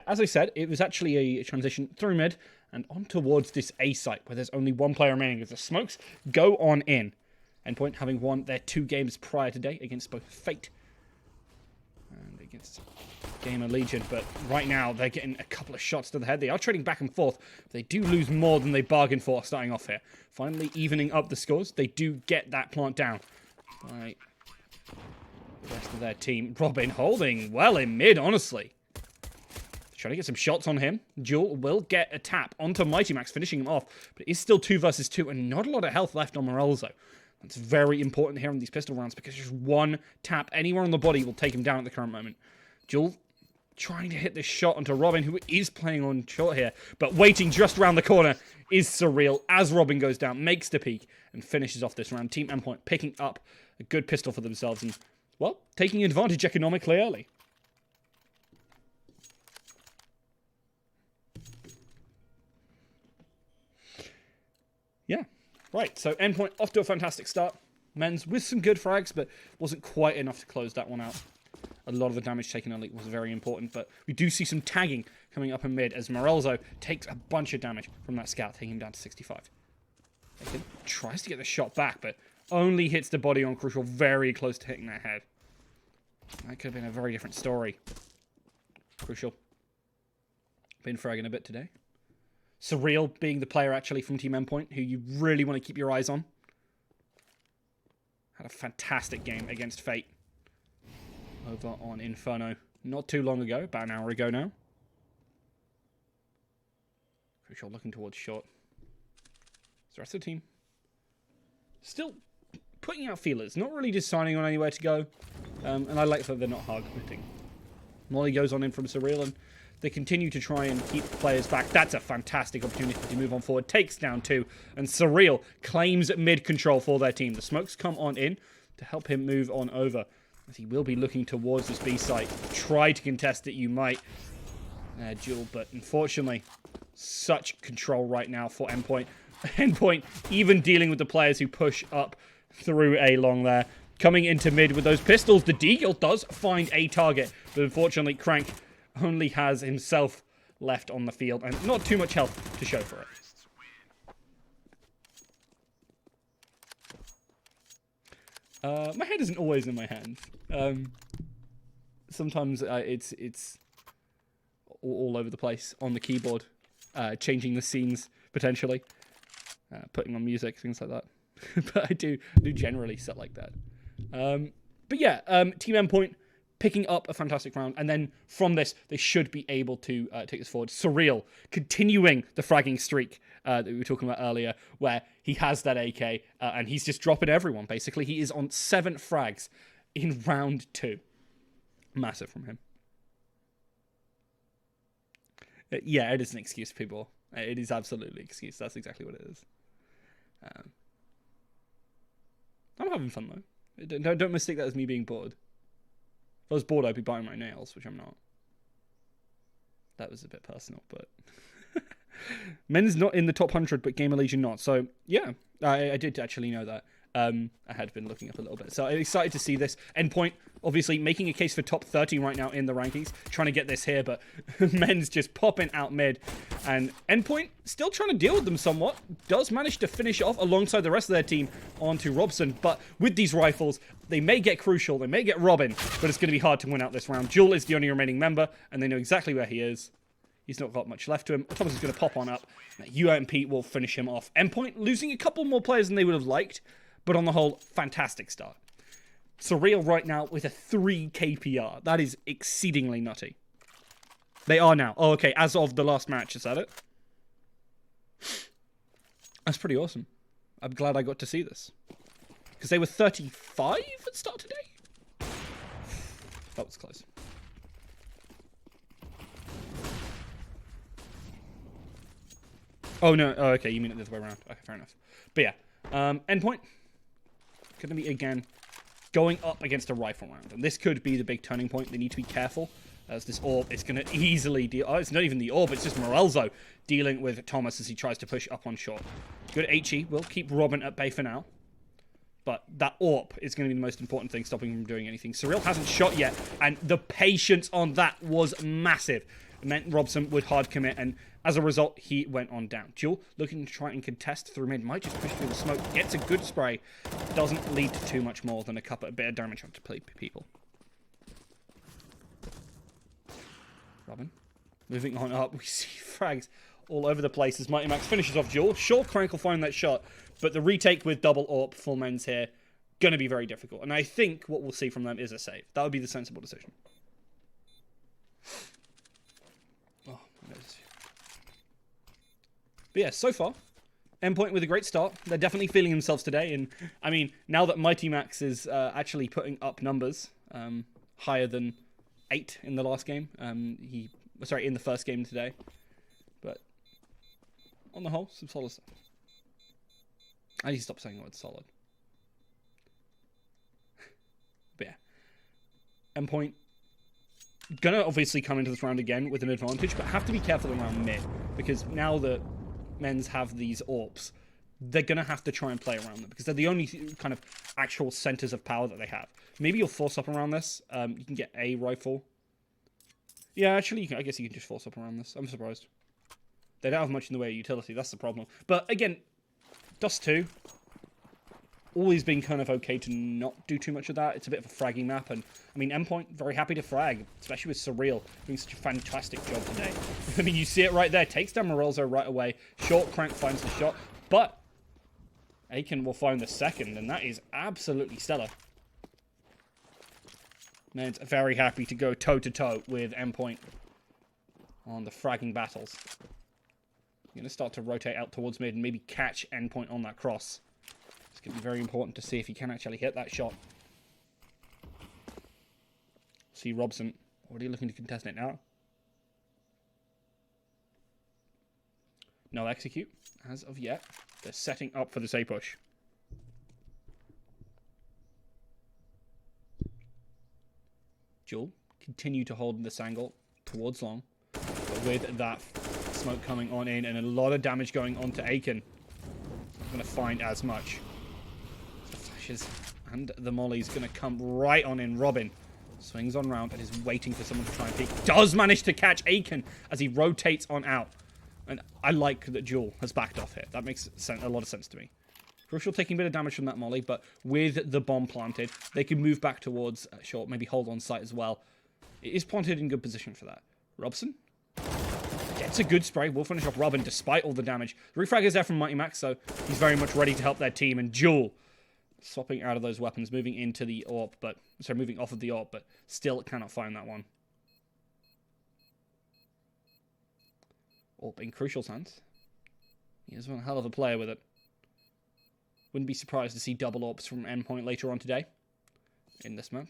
as I said, it was actually a transition through mid and on towards this A site where there's only one player remaining as the smokes go on in. Endpoint having won their 2 games prior today against both Fate and against Gamer Legion, but right now they're getting a couple of shots to the head. They are trading back and forth. They do lose more than they bargained for starting off here. Finally evening up the scores. They do get that plant down by the rest of their team. Robin holding well in mid, honestly. Trying to get some shots on him. Jewel will get a tap onto Mighty Max, finishing him off, but it is still 2 versus 2 and not a lot of health left on Morelzo. That's very important here in these pistol rounds because just one tap anywhere on the body will take him down at the current moment. Jewel trying to hit this shot onto Robin, who is playing on short here, but waiting just around the corner is Surreal as Robin goes down, makes the peak, and finishes off this round. Team Endpoint picking up a good pistol for themselves and, well, taking advantage economically early. Yeah, right, so Endpoint off to a fantastic start. Men's with some good frags, but wasn't quite enough to close that one out. A lot of the damage taken early was very important, but we do see some tagging coming up in mid as Morelzo takes a bunch of damage from that scout, taking him down to 65. Aiken tries to get the shot back, but only hits the body on Crucial very close to hitting that head. That could have been a very different story. Crucial. Been fragging a bit today. Surreal being the player actually from Team Endpoint who you really want to keep your eyes on. Had a fantastic game against Fate over on Inferno not too long ago, about an hour ago now. Crucial looking towards short. The rest of the team still putting out feelers, not really deciding on anywhere to go. And I like that they're not hard committing. Molly goes on in from Surreal and they continue to try and keep players back. That's a fantastic opportunity to move on forward. Takes down 2. And Surreal claims mid control for their team. The smokes come on in to help him move on over. As he will be looking towards this B site. Try to contest it, you might. Duel, but unfortunately, such control right now for Endpoint. Endpoint even dealing with the players who push up through A long there. Coming into mid with those pistols. The Deagle does find a target. But unfortunately, Crank only has himself left on the field and not too much health to show for it. My head isn't always in my hands. Sometimes it's all over the place on the keyboard, changing the scenes potentially, putting on music, things like that. But I do generally set like that. But yeah, Team Endpoint picking up a fantastic round, and then from this, they should be able to take this forward. Surreal, continuing the fragging streak that we were talking about earlier, where he has that AK, and he's just dropping everyone, basically. He is on 7 frags in round 2. Massive from him. Yeah, it is an excuse, people. It is absolutely an excuse. That's exactly what it is. I'm having fun, though. Don't mistake that as me being bored. If I was bored, I'd be biting my nails, which I'm not. That was a bit personal, but... Men's not in the top 100, but Gamer Legion not. So, yeah, I did actually know that. I had been looking up a little bit. So I'm excited to see this. Endpoint, obviously, making a case for top 30 right now in the rankings. Trying to get this here, but Men's just popping out mid. And Endpoint, still trying to deal with them somewhat. Does manage to finish off alongside the rest of their team onto Robson. But with these rifles, they may get Crucial, they may get Robin, but it's going to be hard to win out this round. Jewel is the only remaining member, and they know exactly where he is. He's not got much left to him. Thomas is going to pop on up. UMP will finish him off. Endpoint losing a couple more players than they would have liked, but on the whole, fantastic start. Surreal right now with a 3 KPR. That is exceedingly nutty. They are now. Oh, okay. As of the last match, is that it? That's pretty awesome. I'm glad I got to see this. Because they were 35 at start today? That was close. Oh, no. Oh, okay. You mean it the other way around. Okay, fair enough. But yeah. Endpoint. Going to be, again, going up against a rifle round. And this could be the big turning point. They need to be careful. As this orb is going to easily deal... Oh, it's not even the orb. It's just Morelzo dealing with Thomas as he tries to push up on short. Good HE. Will keep Robin at bay for now. But that orb is going to be the most important thing, stopping him from doing anything. Surreal hasn't shot yet. And the patience on that was massive. It meant Robson would hard commit, and as a result, he went on down. Jewel looking to try and contest through mid, might just push through the smoke, gets a good spray, doesn't lead to too much more than a bit of damage onto people. Robin moving on up, we see frags all over the place as Mighty Max finishes off Jewel. Sure, Crank will find that shot, but the retake with double AWP for men's here, going to be very difficult. And I think what we'll see from them is a save. That would be the sensible decision. Oh, but yeah, so far, Endpoint with a great start. They're definitely feeling themselves today. And, I mean, now that Mighty Max is actually putting up numbers higher than 8 in the last game, in the first game today. But on the whole, some solid stuff. I need to stop saying the word solid. But yeah. Endpoint gonna obviously come into this round again with an advantage, but have to be careful around mid, because now that men's have these AWPs, they're gonna have to try and play around them, because they're the only kind of actual centers of power that they have. Maybe you'll force up around this. You can get a rifle. Yeah, actually, I guess you can just force up around this. I'm surprised. They don't have much in the way of utility, that's the problem. But again, Dust 2, always been kind of okay to not do too much of that. It's a bit of a fragging map, and I mean, Endpoint, very happy to frag, especially with Surreal doing such a fantastic job today. I mean, you see it right there, takes down Morelzo right away, Short Crank finds the shot, but Aiken will find the second, and that is absolutely stellar. Man's very happy to go toe-to-toe with Endpoint on the fragging battles. Going to start to rotate out towards mid and maybe catch Endpoint on that cross. It's going to be very important to see if he can actually hit that shot. See Robson already looking to contest it now. No execute as of yet. They're setting up for the A push. Jewel continue to hold this angle towards long, but with that smoke coming on in and a lot of damage going on to Aiken, going to find as much. The flashes and the molly's going to come right on in. Robin swings on round and is waiting for someone to try and peek. Does manage to catch Aiken as he rotates on out. And I like that Jewel has backed off here. That makes a lot of sense to me. Crucial taking a bit of damage from that molly, but with the bomb planted, they can move back towards short, maybe hold on site as well. It is planted in good position for that. Robson gets a good spray. Will finish off Robin despite all the damage. The refrag is there from Mighty Max, so he's very much ready to help their team. And Jewel swapping out of those weapons, moving into the AWP, moving off of the AWP, but still cannot find that one. AWP in Crucial's hands. He is one hell of a player with it. Wouldn't be surprised to see double AWPs from Endpoint later on today in this map.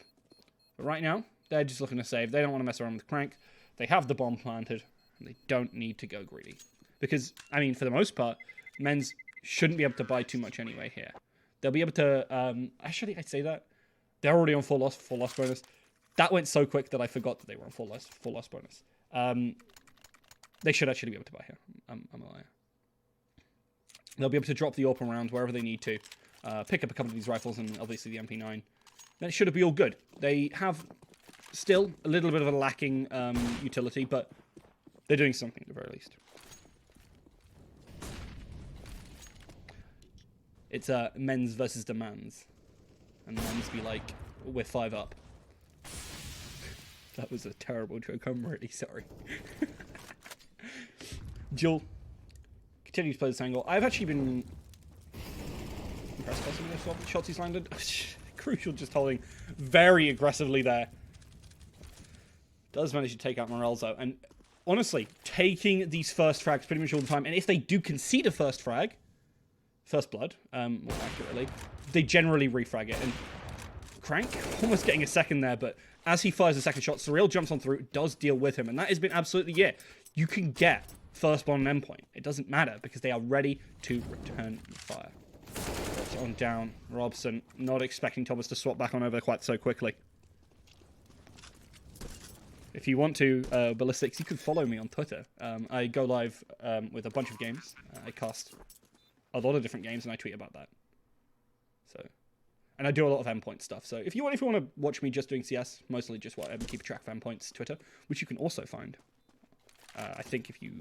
But right now, they're just looking to save. They don't want to mess around with Crank. They have the bomb planted, and they don't need to go greedy. Because, I mean, for the most part, men's shouldn't be able to buy too much anyway here. They'll be able to... actually, I'd say that. They're already on full loss bonus. That went so quick that I forgot that they were on full loss bonus. They should actually be able to buy here. I'm a liar. They'll be able to drop the AWP around wherever they need to. Pick up a couple of these rifles and obviously the MP9. Then it should be all good. They have still a little bit of a lacking utility, but they're doing something at the very least. It's men's versus demands. And men's be like, we're 5 up. That was a terrible joke. I'm really sorry. Jewel continues to play this angle. I've actually been impressed by some of the shots he's landed. Crucial just holding very aggressively there. Does manage to take out Morelzo. And honestly, taking these first frags pretty much all the time. And if they do concede a first frag, first blood, more accurately, they generally refrag it. And Crank almost getting a second there, but as he fires the second shot, Surreal jumps on through, does deal with him. And that has been absolutely it. You can get first blood on Endpoint. It doesn't matter because they are ready to return the fire. It's on down. Robson not expecting Thomas to swap back on over quite so quickly. If you want to, Ballistics, you could follow me on Twitter. I go live with a bunch of games. I cast a lot of different games and I tweet about that. So, and I do a lot of Endpoint stuff. So if you want to watch me just doing CS, mostly just keep track of Endpoint's Twitter, which you can also find I think if you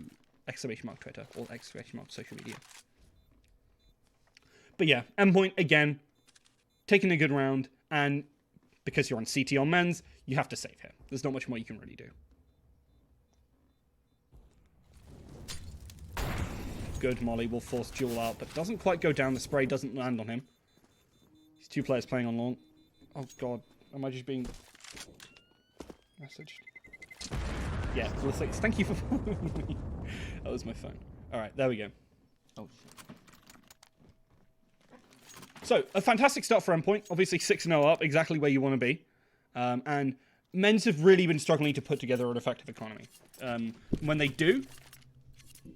!mark Twitter or !mark social media. But yeah, Endpoint, again, taking a good round, and because you're on CT on men's, you have to save here. There's not much more you can really do. Good molly will force Jewel out, but doesn't quite go down. The spray doesn't land on him. These two players playing on long. Oh god, am I just being messaged? Yeah, well, thank you for following me. That was my phone. Alright, there we go. Oh shit. So, a fantastic start for Endpoint. Obviously 6-0 up, exactly where you want to be. And men's have really been struggling to put together an effective economy. When they do,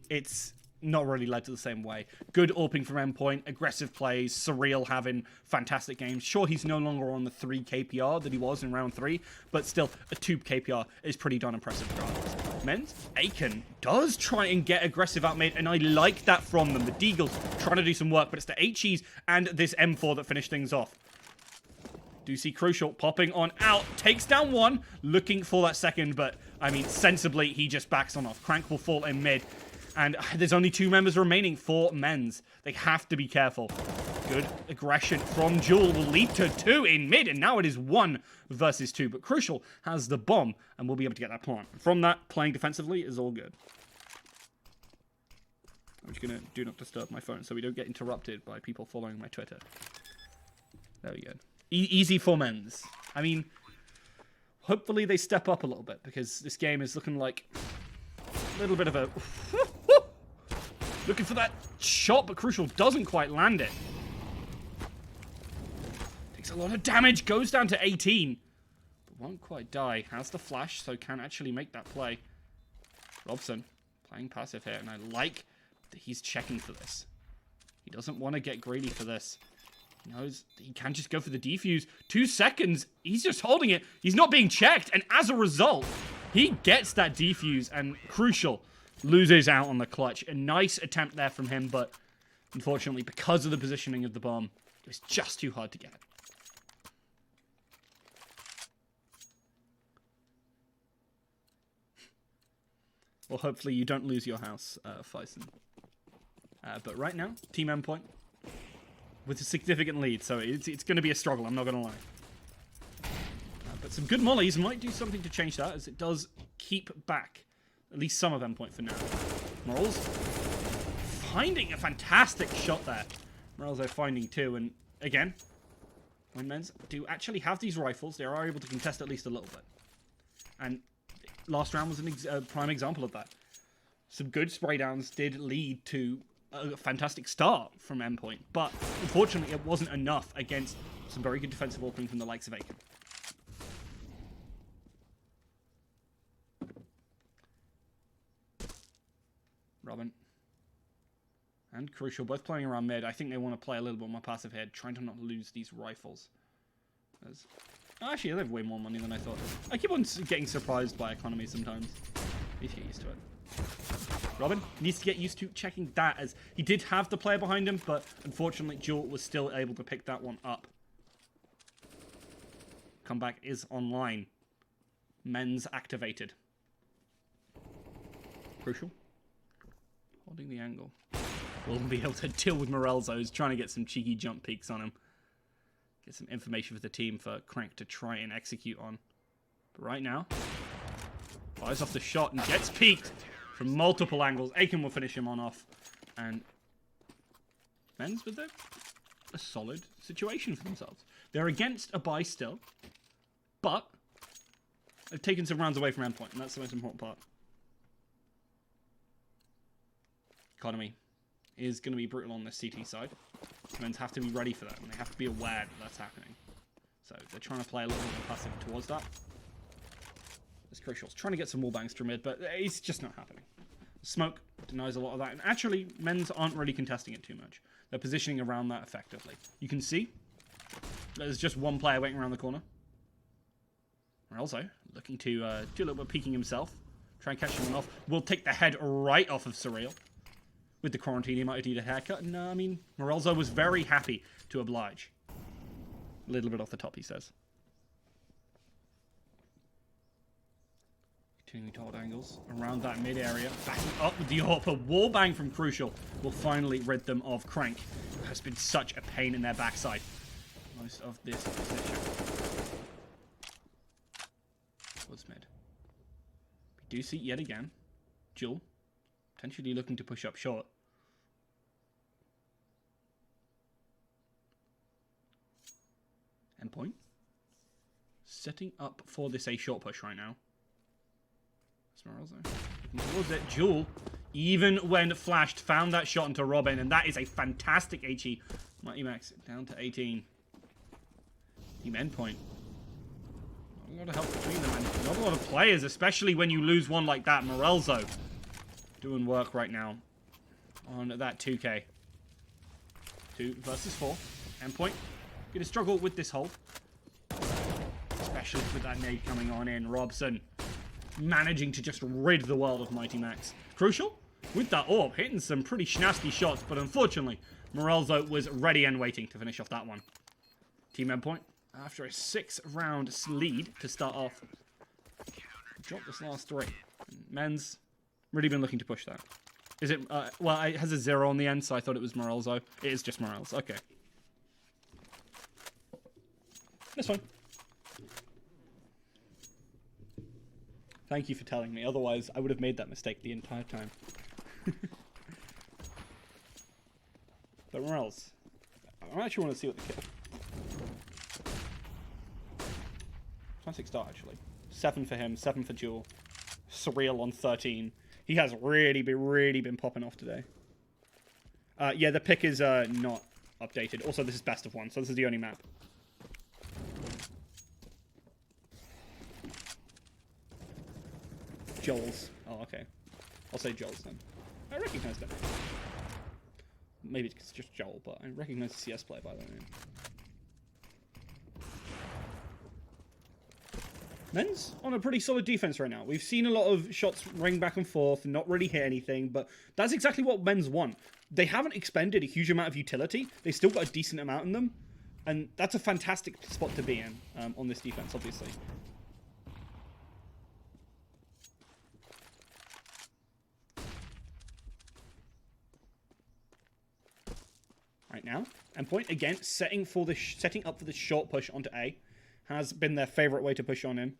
it's not really led to the same way. Good AWPing from Endpoint, aggressive plays, Surreal having fantastic games. Sure, he's no longer on the 3 KPR that he was in round 3, but still, a 2 KPR is pretty darn impressive regardless. Men's, Aiken does try and get aggressive out mid, and I like that from them. The Deagle's trying to do some work, but it's the HEs and this M4 that finish things off. Do see Crucial popping on out, takes down one, looking for that second, but, I mean, sensibly, he just backs on off. Crank will fall in mid. And there's only 2 members remaining for men's. They have to be careful. Good aggression from Jewel will lead to 2 in mid, and now it is 1 versus 2. But Crucial has the bomb, and we'll be able to get that plant. From that, playing defensively is all good. I'm just going to do not disturb my phone so we don't get interrupted by people following my Twitter. There we go. Easy for men's. I mean, hopefully they step up a little bit, because this game is looking like a little bit of a... Looking for that shot, but Crucial doesn't quite land it. Takes a lot of damage, goes down to 18. But won't quite die. Has the flash, so can actually make that play. Robson playing passive here, and I like that he's checking for this. He doesn't want to get greedy for this. He knows he can just go for the defuse. 2 seconds, he's just holding it. He's not being checked, and as a result, he gets that defuse, and Crucial loses out on the clutch. A nice attempt there from him, but unfortunately, because of the positioning of the bomb, it was just too hard to get. Well, hopefully you don't lose your house, Faison. But right now, Team Endpoint with a significant lead, so it's going to be a struggle, I'm not going to lie. But some good mollies might do something to change that, as it does keep back at least some of Endpoint for now. Morals finding a fantastic shot there. Morals are finding 2, and again, when men's do actually have these rifles, they are able to contest at least a little bit. And last round was a prime example of that. Some good spray downs did lead to a fantastic start from Endpoint, but unfortunately it wasn't enough against some very good defensive AWPing from the likes of Aiken. Robin and Crucial both playing around mid. I think they want to play a little bit more passive here, trying to not lose these rifles. Actually, they have way more money than I thought. I keep on getting surprised by economy sometimes. Need to get used to it. Robin needs to get used to checking that, as he did have the player behind him, but unfortunately Jewel was still able to pick that one up. Comeback is online. Men's activated. Crucial holding the angle. We'll be able to deal with Morelzo, who's trying to get some cheeky jump peeks on him. Get some information for the team for Crank to try and execute on. But right now, fires off the shot and gets peeked from multiple angles. Aiken will finish him on off. And men's with a solid situation for themselves. They're against a buy still, but they've taken some rounds away from Endpoint, and that's the most important part. Economy is going to be brutal on the CT side. Men's have to be ready for that, and they have to be aware that that's happening. So they're trying to play a little bit more passive towards that. It's Crucial. Trying to get some wall bangs through mid, but it's just not happening. Smoke denies a lot of that, and actually, men's aren't really contesting it too much. They're positioning around that effectively. You can see there's just one player waiting around the corner. Also looking to do a little bit of peeking himself. Try and catch someone off. Will take the head right off of Surreal. With the quarantine, he might need a haircut. No, I mean, Morelzo was very happy to oblige. A little bit off the top, he says. Continuing to hold angles around that mid area. Backing up with the AWP. A wall bang from Crucial will finally rid them of Crank, who has been such a pain in their backside most of this position. What's mid? We do see yet again Jewel potentially looking to push up short. Endpoint setting up for this A short push right now. Was it Jewel? Even when flashed, found that shot into Robin, and that is a fantastic HE. Mighty Max down to 18. Team Endpoint. Not a lot of help between them, and not a lot of players, especially when you lose one like that. Morelzo doing work right now on that 2K. 2 versus 4. Endpoint gonna struggle with this hold, especially with that nade coming on in. Robson managing to just rid the world of Mighty Max. Crucial with that AWP, hitting some pretty snasty shots, but unfortunately, Morelzo was ready and waiting to finish off that one. Team Endpoint, after a 6-round lead to start off, dropped this last 3. Men's really been looking to push that. Is it, well, it has a 0 on the end, so I thought it was Morelzo. It is just Morelzo, okay. That's fine. Thank you for telling me, otherwise I would have made that mistake the entire time. But Morels, I actually want to see what the kill. Fantastic start, actually. 7 for him, 7 for Jewel. Surreal on 13. He has really been popping off today. Yeah, the pick is not updated. Also, this is best of 1, so this is the only map. Joel's. Oh, okay. I'll say Joel's then. I recognize that. Maybe it's just Joel, but I recognize the CS player by the name. Men's on a pretty solid defense right now. We've seen a lot of shots ring back and forth and not really hit anything, but that's exactly what Men's want. They haven't expended a huge amount of utility. They still got a decent amount in them, and that's a fantastic spot to be in on this defense, obviously. Right now, Endpoint again setting up for the short push onto A. Has been their favorite way to push on in.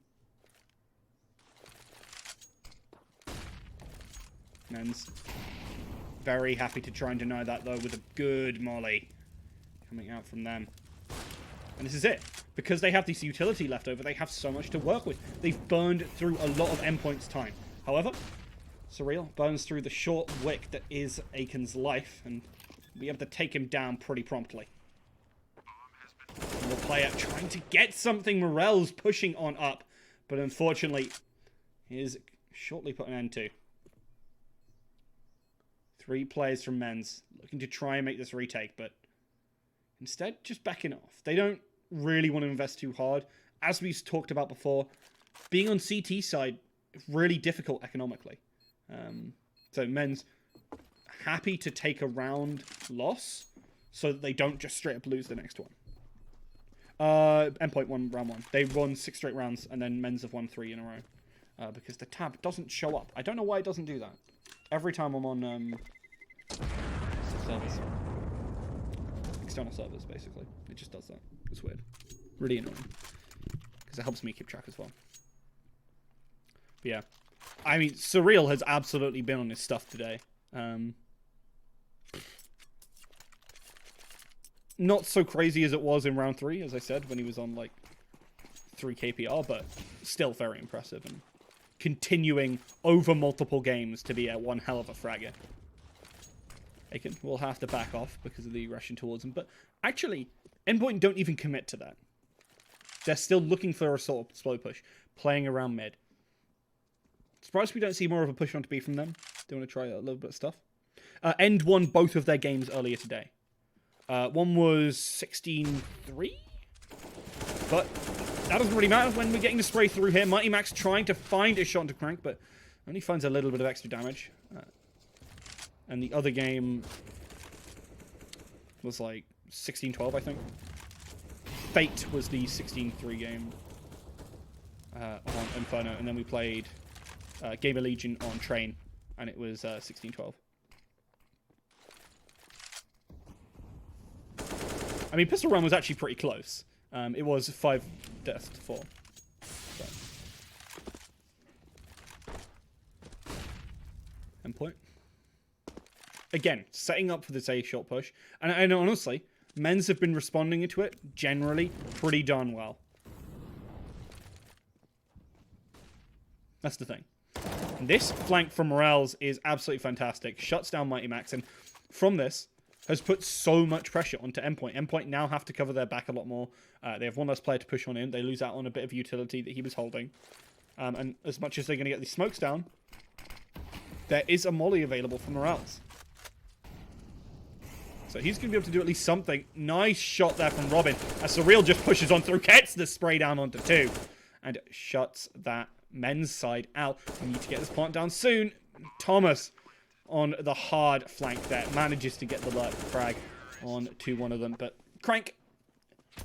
Men's very happy to try and deny that though with a good molly coming out from them. And this is it. Because they have this utility left over, they have so much to work with. They've burned through a lot of Endpoint's time. However, Surreal burns through the short wick that is Aiken's life and be able to take him down pretty promptly. And the player trying to get something. Morel's pushing on up, but unfortunately, he is shortly put an end to. 3 players from Men's looking to try and make this retake, but instead just backing off. They don't really want to invest too hard. As we've talked about before, being on CT side really difficult economically. So Men's happy to take a round loss so that they don't just straight up lose the next one. Endpoint won round 1. They won 6 straight rounds, and then Men's have won 3 in a row. Because the tab doesn't show up. I don't know why it doesn't do that. Every time I'm on servers. External servers, basically. It just does that. It's weird. Really annoying. Because it helps me keep track as well. But yeah. I mean, Surreal has absolutely been on his stuff today. Not so crazy as it was in round 3, as I said, when he was on, like, 3 KPR, but still very impressive. And continuing over multiple games to be one hell of a fragger. Aiken will have to back off because of the aggression towards him. But actually, Endpoint don't even commit to that. They're still looking for a sort of slow push, playing around mid. Surprised we don't see more of a push onto B from them. They want to try a little bit of stuff. End won both of their games earlier today. One was 16-3, but that doesn't really matter when we're getting the spray through here. Mighty Max trying to find a shot into Crank, but only finds a little bit of extra damage. And the other game was like 16-12, I think. Fate was the 16-3 game on Inferno, and then we played Gamer Legion on Train, and it was 16-12. I mean, Pistol Round was actually pretty close. It was 5-4. So. Endpoint. Again, setting up for this A short push. And honestly, men's have been responding to it generally pretty darn well. That's the thing. And this flank from Morales is absolutely fantastic. Shuts down Mighty Max, and from this has put so much pressure onto Endpoint. Endpoint now have to cover their back a lot more. They have one less player to push on in. They lose out on a bit of utility that he was holding. And as much as they're going to get these smokes down, there is a molly available for Morales. So he's going to be able to do at least something. Nice shot there from Robin. As Surreal just pushes on through, gets the spray down onto 2. And shuts that men's side out. We need to get this plant down soon. Thomas on the hard flank there. Manages to get the lurk frag on to one of them. But Crank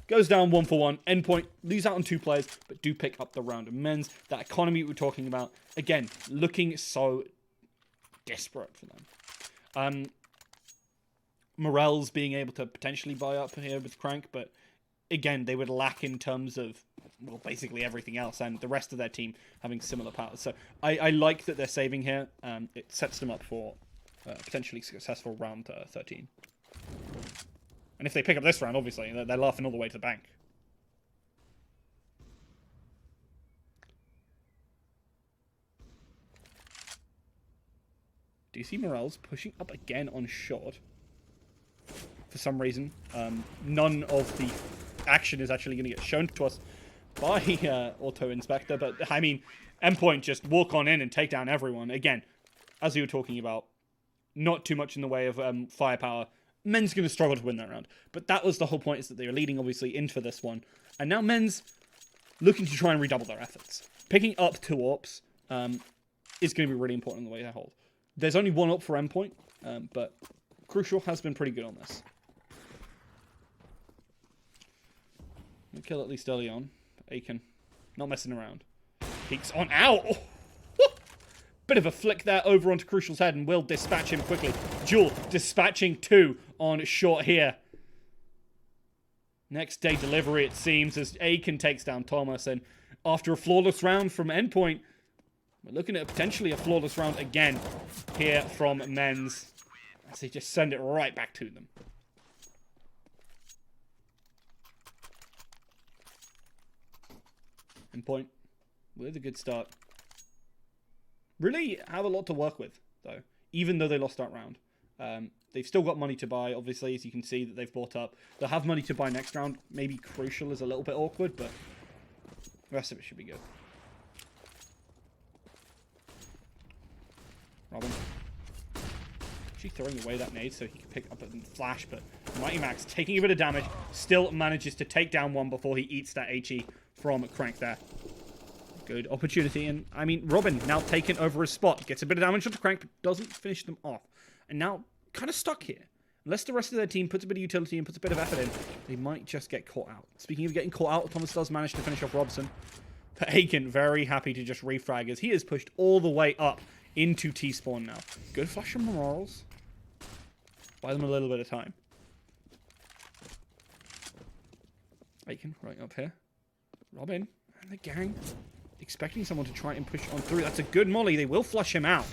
goes down 1 for 1. Endpoint lose out on 2 players, but do pick up the round of men's. That economy we were talking about, again, looking so desperate for them. Morels being able to potentially buy up here with Crank, but again, they would lack in terms of, well, basically everything else, and the rest of their team having similar powers. So I like that they're saving here. It sets them up for potentially successful round 13. And if they pick up this round, obviously, they're laughing all the way to the bank. Do you see Morales pushing up again on short? For some reason, none of the action is actually going to get shown to us by Auto Inspector, but I mean, Endpoint just walk on in and take down everyone. Again, as we were talking about, not too much in the way of firepower. Men's going to struggle to win that round, but that was the whole point, is that they were leading obviously into this one, and now men's looking to try and redouble their efforts. Picking up 2 AWPs is going to be really important in the way they hold. There's only 1 AWP for Endpoint, but Crucial has been pretty good on this. Kill at least early on. Aiken, not messing around. Peeks on out. Oh, bit of a flick there over onto Crucial's head, and will dispatch him quickly. Jewel dispatching 2 on short here. Next day delivery, it seems, as Aiken takes down Thomas, and after a flawless round from Endpoint, we're looking at potentially a flawless round again here from men's, as they just send it right back to them. Endpoint with a good start. Really have a lot to work with, though, even though they lost that round. They've still got money to buy, obviously, as you can see that they've bought up. They'll have money to buy next round. Maybe Crucial is a little bit awkward, but the rest of it should be good. Robin. Actually throwing away that nade so he can pick up a flash, but Mighty Max taking a bit of damage, still manages to take down one before he eats that HE from Crank there. Good opportunity, and I mean, Robin now taken over his spot, gets a bit of damage onto Crank, but doesn't finish them off. And now kind of stuck here. Unless the rest of their team puts a bit of utility and puts a bit of effort in, they might just get caught out. Speaking of getting caught out, Thomas does manage to finish off Robson. But Aiken very happy to just refrag, as he is pushed all the way up into T-spawn now. Good flash from Morals. Buy them a little bit of time. Aiken right up here. Robin and the gang expecting someone to try and push on through. That's a good molly. They will flush him out.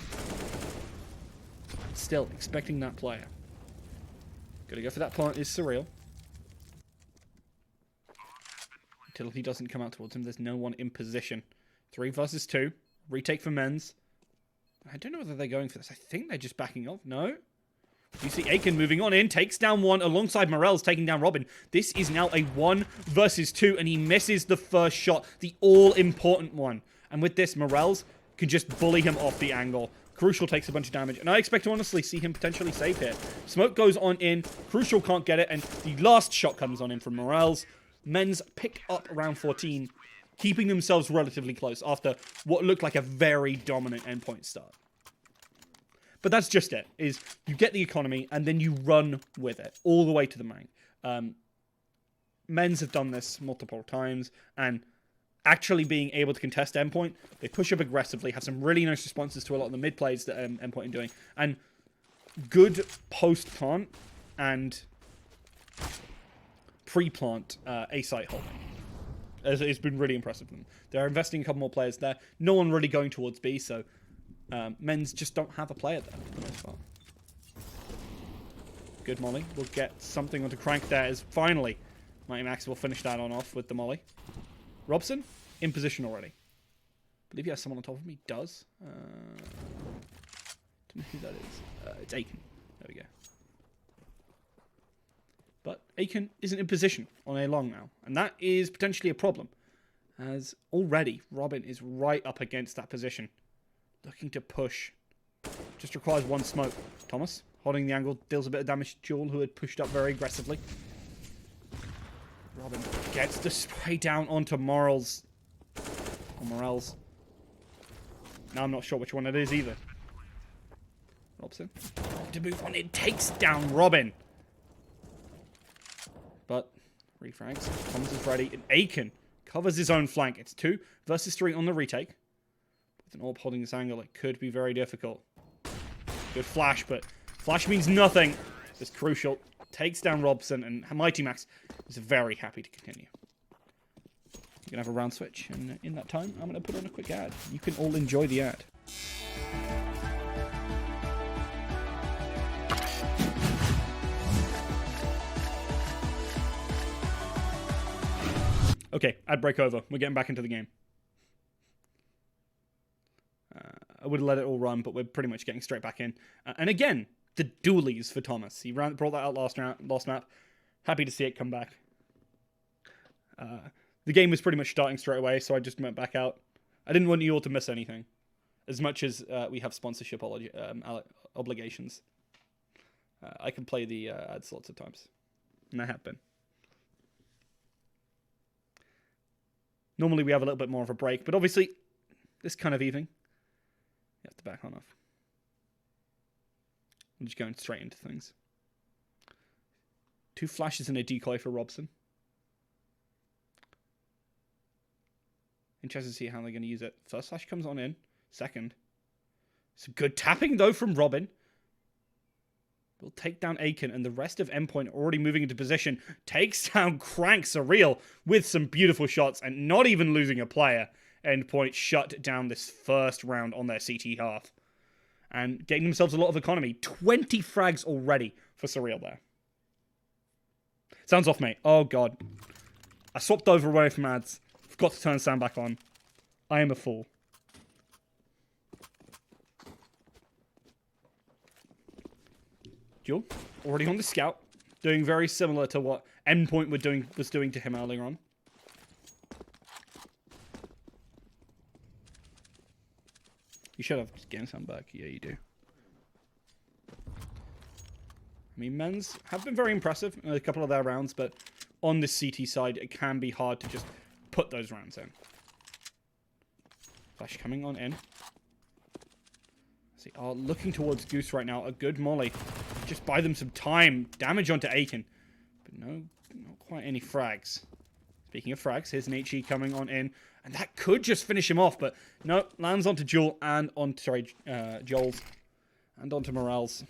Still expecting that player. Gotta go for that point is Surreal. Until he doesn't come out towards him, there's no one in position. 3 versus 2. Retake for men's. I don't know whether they're going for this. I think they're just backing off. No? You see Aiken moving on in, takes down one alongside Morels, taking down Robin. This is now a 1 versus 2, and he misses the first shot, the all-important one. And with this, Morels can just bully him off the angle. Crucial takes a bunch of damage, and I expect to honestly see him potentially save here. Smoke goes on in, Crucial can't get it, and the last shot comes on in from Morels. Men's pick up round 14, keeping themselves relatively close after what looked like a very dominant Endpoint start. But that's just it, is you get the economy and then you run with it all the way to the bank. Men's have done this multiple times, and actually being able to contest Endpoint. They push up aggressively, have some really nice responses to a lot of the mid plays that Endpoint are doing, and good post-plant and pre-plant A site holding. It's been really impressive for them. They're investing a couple more players there. No one really going towards B, so Men's just don't have a player there for the most part. Good molly. We'll get something onto Crank there as finally Mighty Max will finish that on off with the molly. Robson in position already. I believe he has someone on top of me. Does. Don't know who that is. It's Aiken. There we go. But Aiken isn't in position on A long now. And that is potentially a problem. As already Robin is right up against that position. Looking to push. Just requires one smoke. Thomas holding the angle. Deals a bit of damage to Jewel, who had pushed up very aggressively. Robin gets the spray down onto Morals. Or Morels. Now I'm not sure which one it is either. Robson. To move on. It takes down Robin. But refrags. Thomas is ready. And Aiken covers his own flank. It's 2 versus 3 on the retake. With an AWP holding this angle, it could be very difficult. Good flash, but flash means nothing. It's crucial. Takes down Robson, and Mighty Max is very happy to continue. You're going to have a round switch, and in that time, I'm going to put on a quick ad. You can all enjoy the ad. Okay, ad break over. We're getting back into the game. I would have let it all run, but we're pretty much getting straight back in. And again, the dualies for Thomas. He brought that out last map. Happy to see it come back. The game was pretty much starting straight away, so I just went back out. I didn't want you all to miss anything. As much as we have sponsorship obligations. I can play the ad slots at times. And I have been. Normally we have a little bit more of a break, but obviously, this kind of evening, you have to back on off. I'm just going straight into things. 2 flashes and a decoy for Robson. Interested to see how they're going to use it. First flash comes on in. Second. Some good tapping, though, from Robin. Will take down Aiken, and the rest of Endpoint already moving into position. Takes down Crank Surreal with some beautiful shots, and not even losing a player. Endpoint shut down this first round on their CT half. And getting themselves a lot of economy. 20 frags already for Surreal there. Sounds off, mate. Oh, God. I swapped over away from ads. Forgot to turn sound back on. I am a fool. Jewel, already on the scout. Doing very similar to what Endpoint was doing to him earlier on. You should have game sound back. Yeah, you do. I mean, Men's have been very impressive in a couple of their rounds, but on the CT side, it can be hard to just put those rounds in. Flash coming on in. See, looking towards Goose right now. A good molly. Just buy them some time. Damage onto Aiken. But no, not quite any frags. Speaking of frags, here's an HE coming on in. And that could just finish him off, but no, lands onto Jewel and onto, Joel's. And onto Morales.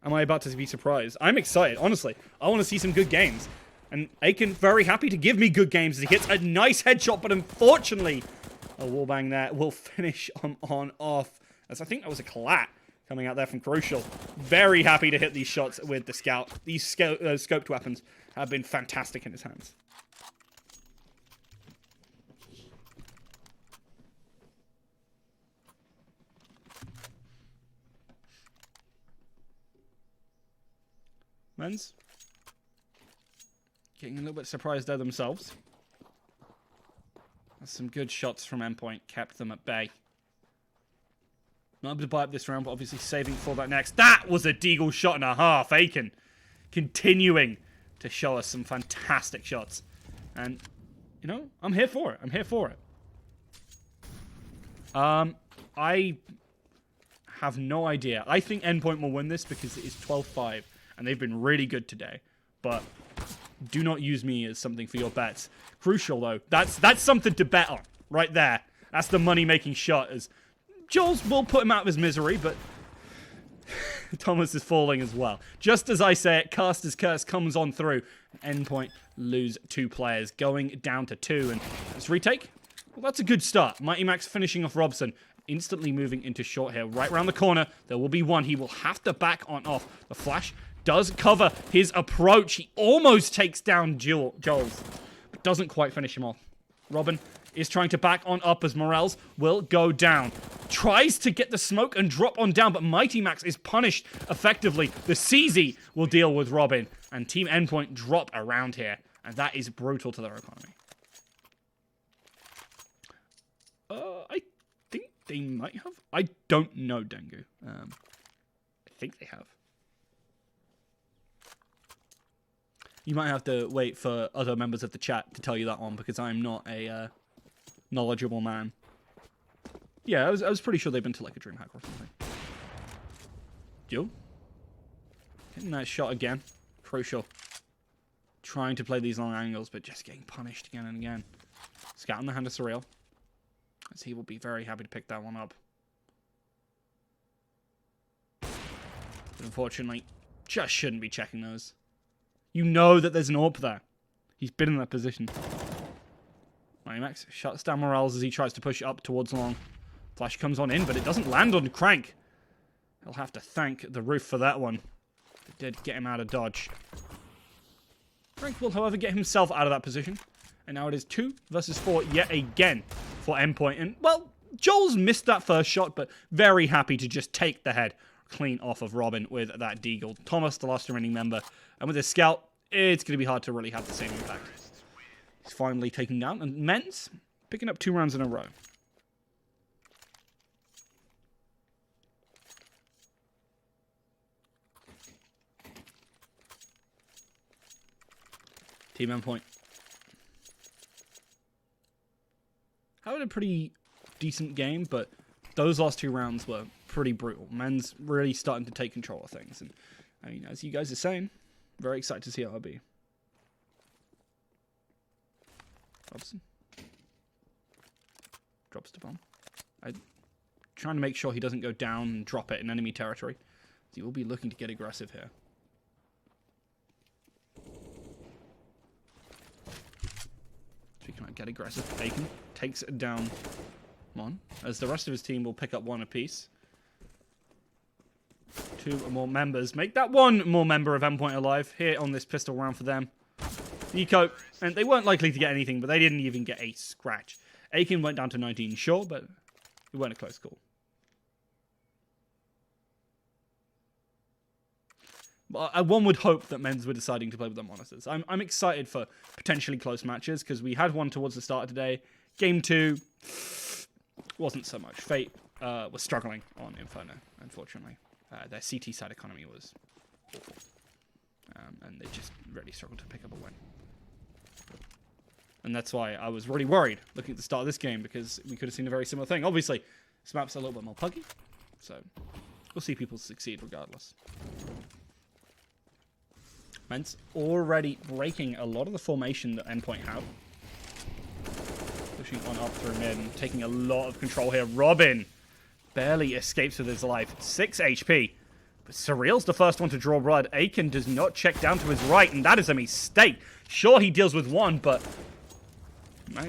Am I about to be surprised? I'm excited, honestly. I want to see some good games. And Aiken very happy to give me good games as he hits a nice headshot, but unfortunately, a wallbang there will finish on off. As I think that was a collat coming out there from Crucial. Very happy to hit these shots with the Scout. These scoped weapons have been fantastic in his hands. Men's getting a little bit surprised there themselves. That's some good shots from Endpoint. Kept them at bay. Not able to buy up this round, but obviously saving for that next. That was a deagle shot and a half. Aiken continuing to show us some fantastic shots. And, you know, I'm here for it. I'm here for it. I have no idea. I think Endpoint will win this because it is 12-5. And they've been really good today. But Do not use me as something for your bets. Crucial, though. That's something to bet on. Right there. That's the money-making shot. As Jules will put him out of his misery, but Thomas is falling as well. Just as I say it, Caster's Curse comes on through. Endpoint lose 2 players, going down to 2. And this retake? Well, that's a good start. Mighty Max finishing off Robson. Instantly moving into short here. Right around the corner. There will be one. He will have to back on off. The flash does cover his approach. He almost takes down Jules, but doesn't quite finish him off. Robin is trying to back on up as Morels will go down. Tries to get the smoke and drop on down, but Mighty Max is punished effectively. The CZ will deal with Robin, and Team Endpoint drop around here, and that is brutal to their economy. I think they might have. I don't know, Dengu. I think they have. You might have to wait for other members of the chat to tell you that one, because I'm not a knowledgeable man. Yeah, I was pretty sure they've been to like a DreamHack or something. Yo. Hitting that shot again. Crucial. Trying to play these long angles, but just getting punished again and again. Scout in the hand of Surreal, as he will be very happy to pick that one up. But unfortunately, just shouldn't be checking those. You know that there's an AWP there. He's been in that position. Mighty Max shuts down Morales as he tries to push up towards long. Flash comes on in, but it doesn't land on Crank. He'll have to thank the roof for that one. It did get him out of dodge. Crank will, however, get himself out of that position. And now it is 2 versus 4 yet again for Endpoint. And, well, Joel's missed that first shot, but very happy to just take the head clean off of Robin with that deagle. Thomas, the last remaining member. And with his scout, it's going to be hard to really have the same impact. He's finally taken down. And Men's picking up 2 rounds in a row. Team Endpoint had a pretty decent game, but those last 2 rounds were pretty brutal. Men's really starting to take control of things. And I mean, as you guys are saying, very excited to see how it'll be. Robson drops the bomb. I'm trying to make sure he doesn't go down and drop it in enemy territory. He will be looking to get aggressive here. So he cannot get aggressive. Aiken takes it down Mon, as the rest of his team will pick up 1 apiece. 2 more members. Make that 1 more member of Endpoint alive here on this pistol round for them. Eco, and they weren't likely to get anything, but they didn't even get a scratch. Aiken went down to 19, sure, but it wasn't a close call. One would hope that Men's were deciding to play with their monitors. I'm excited for potentially close matches, because we had one towards the start of today. Game 2 wasn't so much. Fate was struggling on Inferno, unfortunately. Their CT side economy was awful. And they just really struggled to pick up a win. And that's why I was really worried looking at the start of this game, because we could have seen a very similar thing. Obviously, this map's a little bit more puggy, so we'll see people succeed regardless. Men's already breaking a lot of the formation that Endpoint have. Pushing on up through mid and taking a lot of control here. Robin barely escapes with his life. 6 HP. But Surreal's the first one to draw blood. Aiken does not check down to his right, and that is a mistake. Sure, he deals with 1, but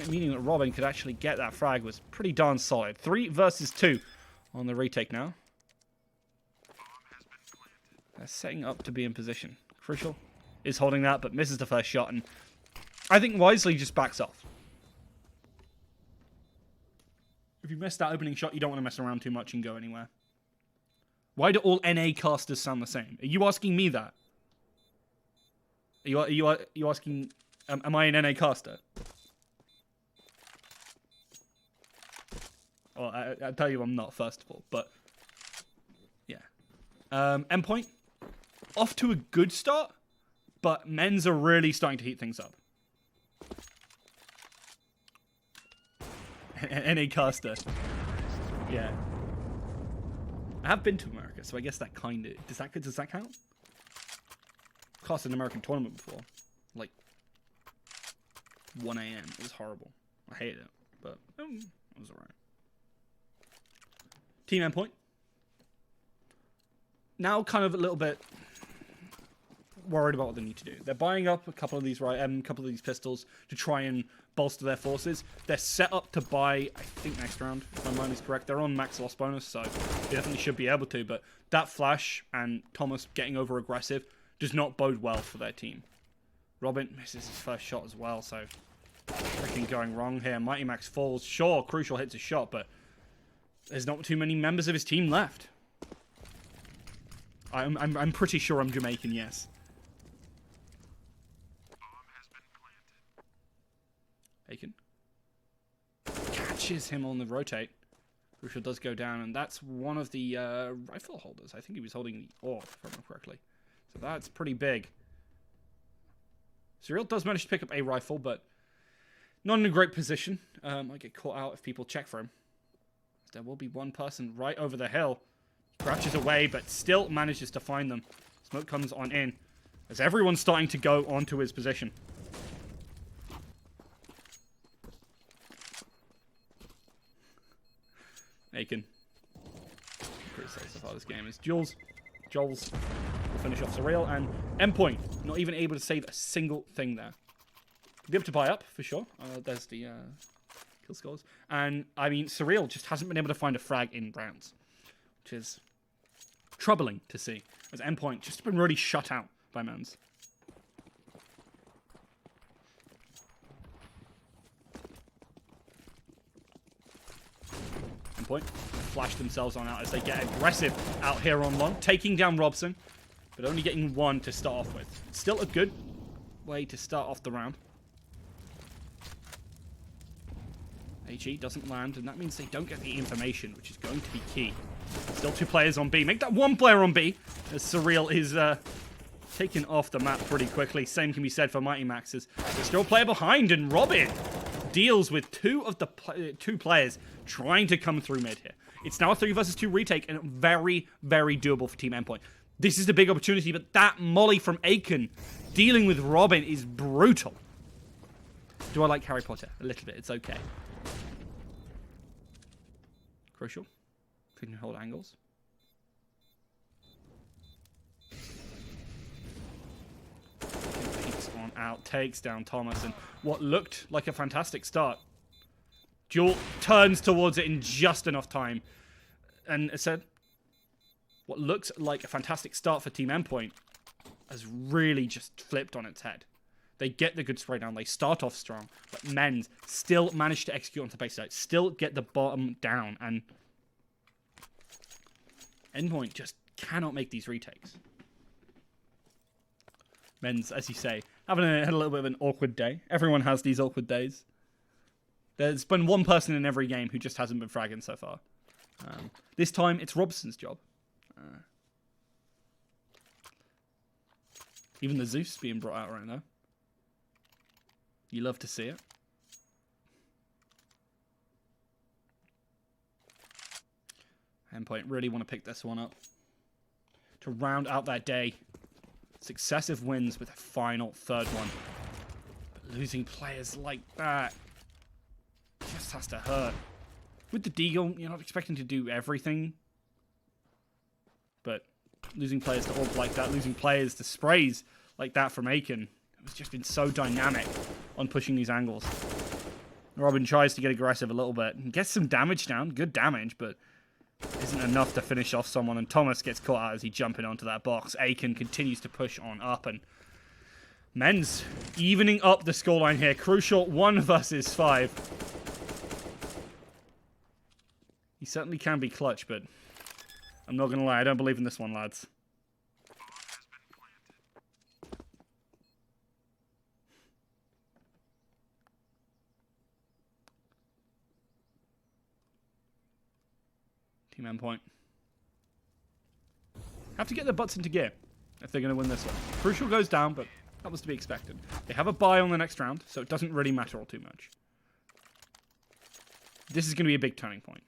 meaning that Robin could actually get that frag was pretty darn solid. 3 versus 2 on the retake now. They're setting up to be in position. Crucial is holding that, but misses the first shot, and I think wisely just backs off. If you miss that opening shot, you don't want to mess around too much and go anywhere. Why do all NA casters sound the same? Are you asking me that? Are you asking, am I an NA caster? Well, I tell you I'm not, first of all, but yeah. Endpoint, off to a good start, but Men's are really starting to heat things up. NA caster. Yeah. I have been to America, so I guess that kind of... Does that count? I've cast an American tournament before. Like, 1 a.m. It was horrible. I hated it, but it was alright. Team Endpoint. Now kind of a little bit worried about what they need to do. They're buying up a couple of these pistols to try and bolster their forces. They're set up to buy, I think, next round, if my mind is correct. They're on max loss bonus, so they definitely should be able to, but that flash and Thomas getting over aggressive does not bode well for their team. Robin misses his first shot as well, so freaking going wrong here. Mighty Max falls. Sure, Crucial hits a shot, but there's not too many members of his team left. I'm pretty sure I'm Jamaican, yes. Aiken catches him on the rotate. Crucial does go down, and that's one of the rifle holders. I think he was holding the AWP, if I remember correctly. So that's pretty big. Surreal does manage to pick up a rifle, but not in a great position. Might get caught out if people check for him. There will be one person right over the hill. Crouches away, but still manages to find them. Smoke comes on in, as everyone's starting to go onto his position. Aiken. Pretty safe so far this game is Joel's will finish off Surreal, and Endpoint not even able to save a single thing there. Be able to buy up for sure. There's the kill scores, and I mean Surreal just hasn't been able to find a frag in rounds, which is troubling to see, as Endpoint just been really shut out by Mans. Endpoint flash themselves on out as they get aggressive out here on long, taking down Robson, but only getting one to start off with. Still a good way to start off the round. HE doesn't land, and that means they don't get the information, which is going to be key. Still 2 players on B. Make that 1 player on B, as Surreal is taken off the map pretty quickly. Same can be said for Mighty Maxes. There's still a player behind, and Robin deals with 2 of the 2 players trying to come through mid here. It's now a 3 versus 2 retake, and very, very doable for Team Endpoint. This is the big opportunity, but that molly from Aiken dealing with Robin is brutal. Do I like Harry Potter? A little bit. It's okay. Crucial. Couldn't hold angles. Peeks on out, takes down Thomas, and what looked like a fantastic start. Jewel turns towards it in just enough time. And it said, what looks like a fantastic start for Team Endpoint has really just flipped on its head. They get the good spray down. They start off strong. But Men's still manage to execute onto base side. Still get the bottom down. And Endpoint just cannot make these retakes. Men's, as you say, had a little bit of an awkward day. Everyone has these awkward days. There's been one person in every game who just hasn't been fragging so far. This time, it's Robson's job. Even the Zeus being brought out right now. You love to see it. Endpoint really want to pick this one up to round out that day. Successive wins with a final 3rd one. But losing players like that just has to hurt. With the Deagle, you're not expecting to do everything. But losing players to AWP like that, losing players to sprays like that from Aiken, it's just been so dynamic on pushing these angles. Robin tries to get aggressive a little bit and gets some damage down. Good damage, but isn't enough to finish off someone. And Thomas gets caught out as he jumping onto that box. Aiken continues to push on up, and Men's evening up the scoreline here. Crucial 1 versus 5. He certainly can be clutch, but I'm not going to lie. I don't believe in this one, lads. Team Endpoint have to get their butts into gear if they're going to win this one. Crucial goes down, but that was to be expected. They have a bye on the next round, so it doesn't really matter all too much. This is going to be a big turning point.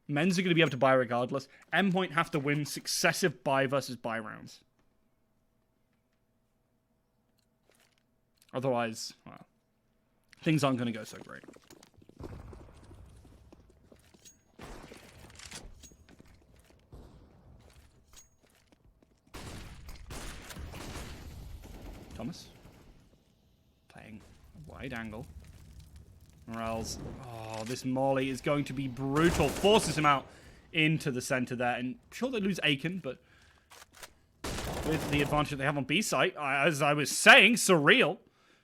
Men's are going to be able to buy regardless. Endpoint have to win successive buy versus buy rounds. Otherwise, well, things aren't going to go so great. Thomas playing a wide angle. Morales, oh, this Molly is going to be brutal. Forces him out into the center there. And sure, they lose Aiken, but with the advantage they have on B site, as I was saying, Surreal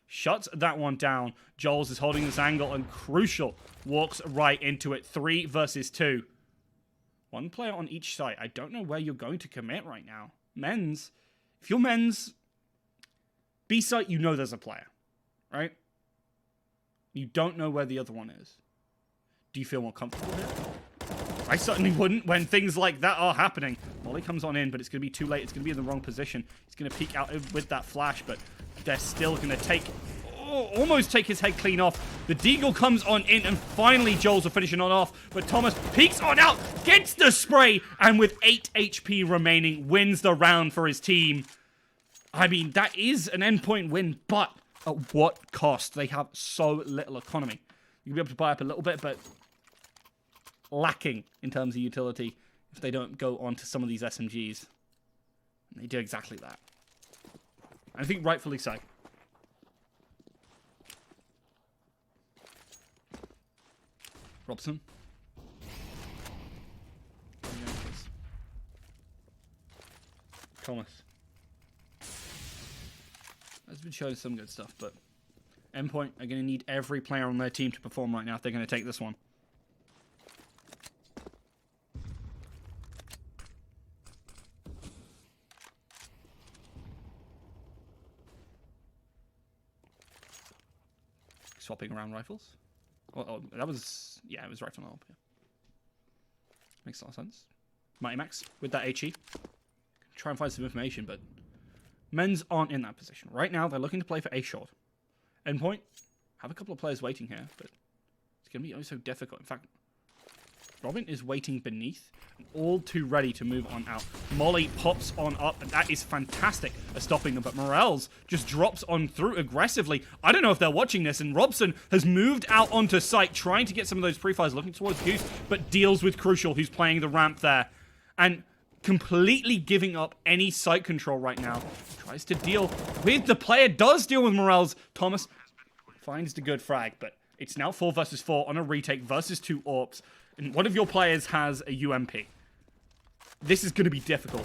shuts that one down. Joels is holding this angle, and Crucial walks right into it. 3 versus 2. One player on each site. I don't know where you're going to commit right now. Men's, if you're men's, B site, you know there's a player, right? You don't know where the other one is. Do you feel more comfortable here? I certainly wouldn't when things like that are happening. Molly comes on in, but it's going to be too late. It's going to be in the wrong position. He's going to peek out with that flash, but they're still going to almost take his head clean off. The Deagle comes on in, and finally Joel's are finishing on off, but Thomas peeks on out, gets the spray, and with 8 HP remaining, wins the round for his team. I mean, that is an Endpoint win, but at what cost? They have so little economy. You'll be able to buy up a little bit, but lacking in terms of utility if they don't go on to some of these SMGs. And they do exactly that. I think rightfully so. Robson. Thomas. Has been showing some good stuff, but Endpoint are going to need every player on their team to perform right now if they're going to take this one. Swapping around rifles. Oh, that was... Yeah, it was rifle and all. Yeah. Makes a lot of sense. Mighty Max with that HE. Try and find some information, but men's aren't in that position. Right now, they're looking to play for A short. Endpoint have a couple of players waiting here, but it's going to be oh so difficult. In fact, Robin is waiting beneath, and all too ready to move on out. Molly pops on up, and that is fantastic at stopping them, but Morels just drops on through aggressively. I don't know if they're watching this, and Robson has moved out onto site, trying to get some of those pre-fires, looking towards Goose, but deals with Crucial, who's playing the ramp there, and completely giving up any site control right now. Tries to deal with the player, does deal with Morels. Thomas finds the good frag, but it's now 4 versus 4 on a retake versus 2 AWPs. And one of your players has a UMP. This is going to be difficult,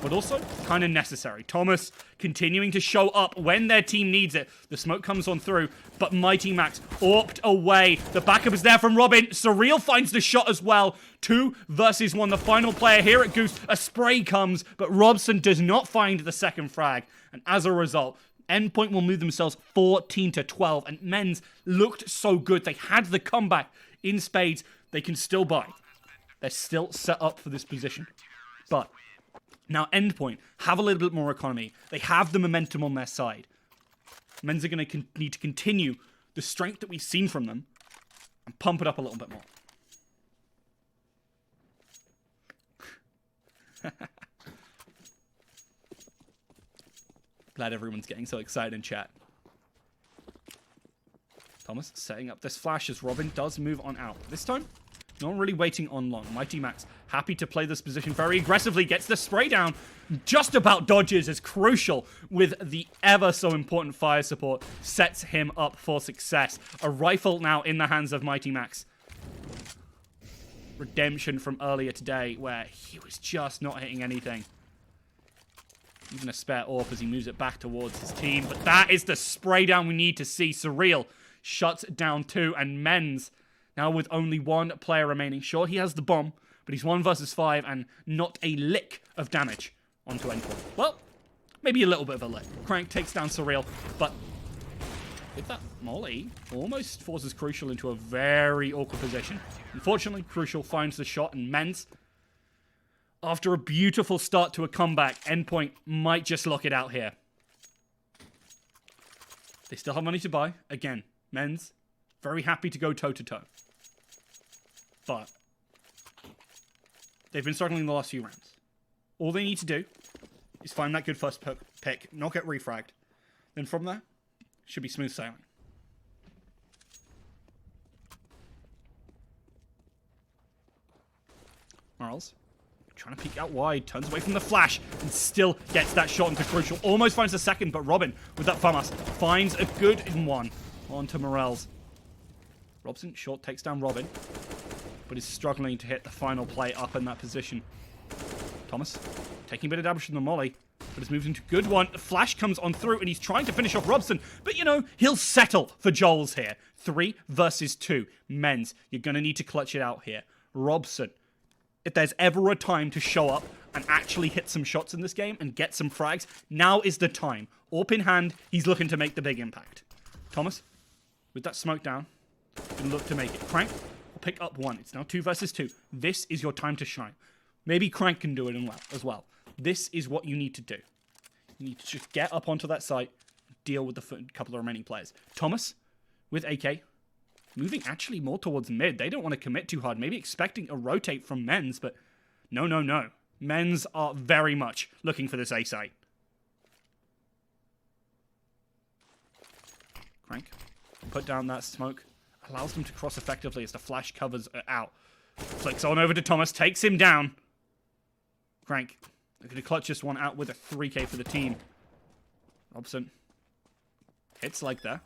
but also kind of necessary. Thomas continuing to show up when their team needs it. The smoke comes on through, but Mighty Max AWP'd away. The backup is there from Robin. Surreal finds the shot as well. 2 versus 1. The final player here at Goose. A spray comes, but Robson does not find the second frag. And as a result, Endpoint will move themselves 14-12. And men's looked so good. They had the comeback in spades. They can still buy. They're still set up for this position. But now Endpoint have a little bit more economy. They have the momentum on their side. Men's are going to need to continue the strength that we've seen from them and pump it up a little bit more. Glad everyone's getting so excited in chat. Thomas setting up this flash as Robin does move on out. This time, not really waiting on long. Mighty Max happy to play this position very aggressively. Gets the spray down. Just about dodges as Crucial with the ever so important fire support. Sets him up for success. A rifle now in the hands of Mighty Max. Redemption from earlier today where he was just not hitting anything. Even a spare AWP as he moves it back towards his team. But that is the spray down we need to see. Surreal shuts down 2, and men's now with only 1 player remaining. Sure, he has the bomb, but he's 1 versus 5 and not a lick of damage onto Endpoint. Well, maybe a little bit of a lick. Crank takes down Surreal, but with that Molly, almost forces Crucial into a very awkward position. Unfortunately, Crucial finds the shot, and men's, after a beautiful start to a comeback, Endpoint might just lock it out here. They still have money to buy. Again, men's very happy to go toe-to-toe. But they've been struggling the last few rounds. All they need to do is find that good first pick, not get refragged. Then from there, should be smooth sailing. Morales trying to peek out wide, turns away from the flash, and still gets that shot into Crucial. Almost finds the second, but Robin, with that FAMAS, finds a good in one onto Morales. Robson, short, takes down Robin, but is struggling to hit the final play up in that position. Thomas, taking a bit of damage from the molly, but has moved into good one. The flash comes on through, and he's trying to finish off Robson, but you know, he'll settle for Joel's here. 3 versus 2. Men's, you're going to need to clutch it out here. Robson, if there's ever a time to show up and actually hit some shots in this game and get some frags, now is the time. AWP in hand, he's looking to make the big impact. Thomas, with that smoke down, can look to make it. Crank will pick up 1. It's now 2 versus 2. This is your time to shine. Maybe Crank can do it as well. This is what you need to do. You need to just get up onto that site, deal with the couple of remaining players. Thomas, with AK, moving actually more towards mid. They don't want to commit too hard. Maybe expecting a rotate from Men's, but no, no, no. Men's are very much looking for this A site. Crank, put down that smoke. Allows them to cross effectively as the flash covers it out. Flicks on over to Thomas, takes him down. Crank, looking to clutch this one out with a 3K for the team. Robson hits like that.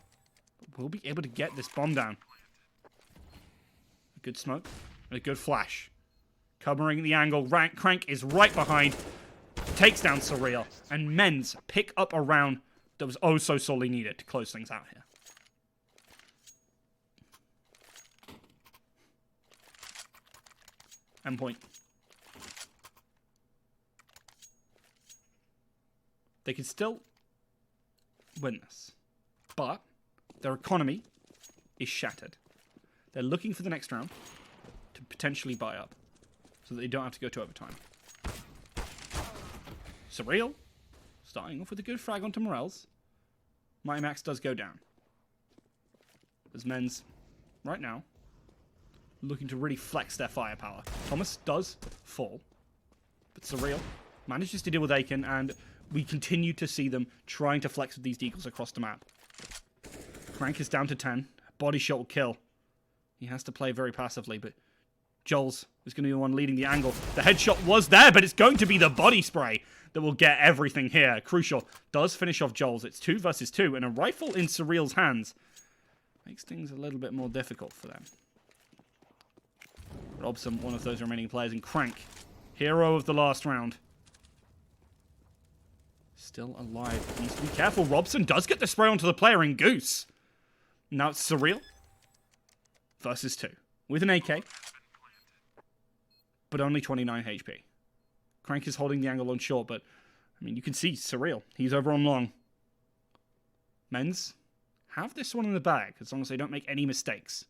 We'll be able to get this bomb down. A good smoke and a good flash. Covering the angle. Crank is right behind. Takes down Surreal. And Men's pick up a round that was oh so sorely needed to close things out here. Endpoint. They can still win this. But their economy is shattered. They're looking for the next round to potentially buy up so that they don't have to go to overtime. Surreal, starting off with a good frag onto Morales. Mighty Max does go down. As Men's, right now, looking to really flex their firepower. Thomas does fall, but Surreal manages to deal with Aiken, and we continue to see them trying to flex with these deagles across the map. Crank is down to 10. Body shot will kill. He has to play very passively, but Joel's is going to be the one leading the angle. The headshot was there, but it's going to be the body spray that will get everything here. Crucial does finish off Joel's. It's 2 versus 2, and a rifle in Surreal's hands makes things a little bit more difficult for them. Robson, one of those remaining players, and Crank, hero of the last round, still alive. Needs to be careful. Robson does get the spray onto the player in Goose. Now it's Surreal versus 2 with an AK, but only 29 HP. Crank is holding the angle on short, but I mean, you can see Surreal. He's over on long. Men's have this one in the bag as long as they don't make any mistakes.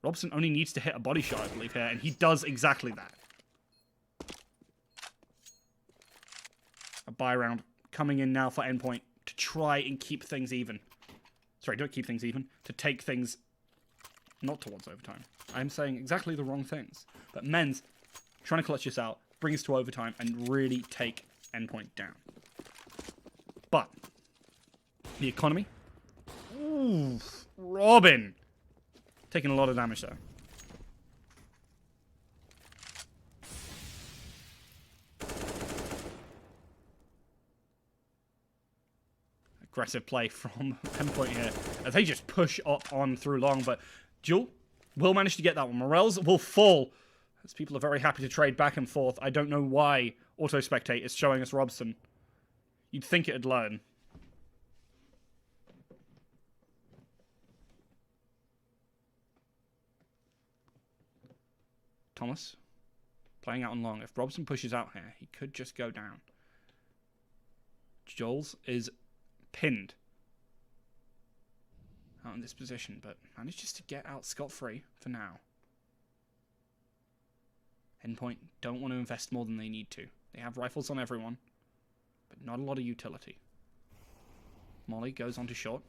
Robson only needs to hit a body shot, I believe, here, and he does exactly that. A buy round coming in now for Endpoint to try and keep things even. Sorry, don't keep things even. To take things not towards overtime. I'm saying exactly the wrong things. But Men's trying to clutch this out, bring us to overtime, and really take Endpoint down. But the economy. Ooh, Robin. Taking a lot of damage there. Aggressive play from Endpoint here as they just push up on through long, but Jewel will manage to get that one. Morels will fall as people are very happy to trade back and forth. I don't know why Auto Spectate is showing us Robson. You'd think it'd learn. Thomas playing out on long. If Robson pushes out here, he could just go down. Joel's is pinned out in this position, but manages to get out scot-free for now. Endpoint don't want to invest more than they need to. They have rifles on everyone, but not a lot of utility. Molly goes on to short.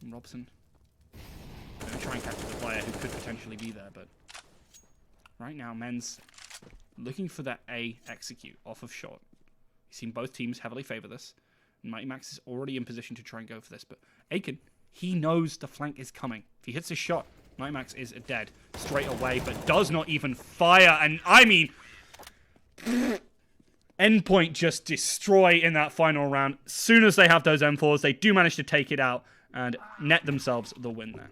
And Robson going to try and capture the player who could potentially be there, but right now, Men's looking for that A execute off of short. You've seen both teams heavily favor this. And Mighty Max is already in position to try and go for this, but Aiken, he knows the flank is coming. If he hits a shot, Nightmax is dead straight away, but does not even fire. And I mean, Endpoint just destroy in that final round. As soon as they have those M4s, they do manage to take it out and net themselves the win there.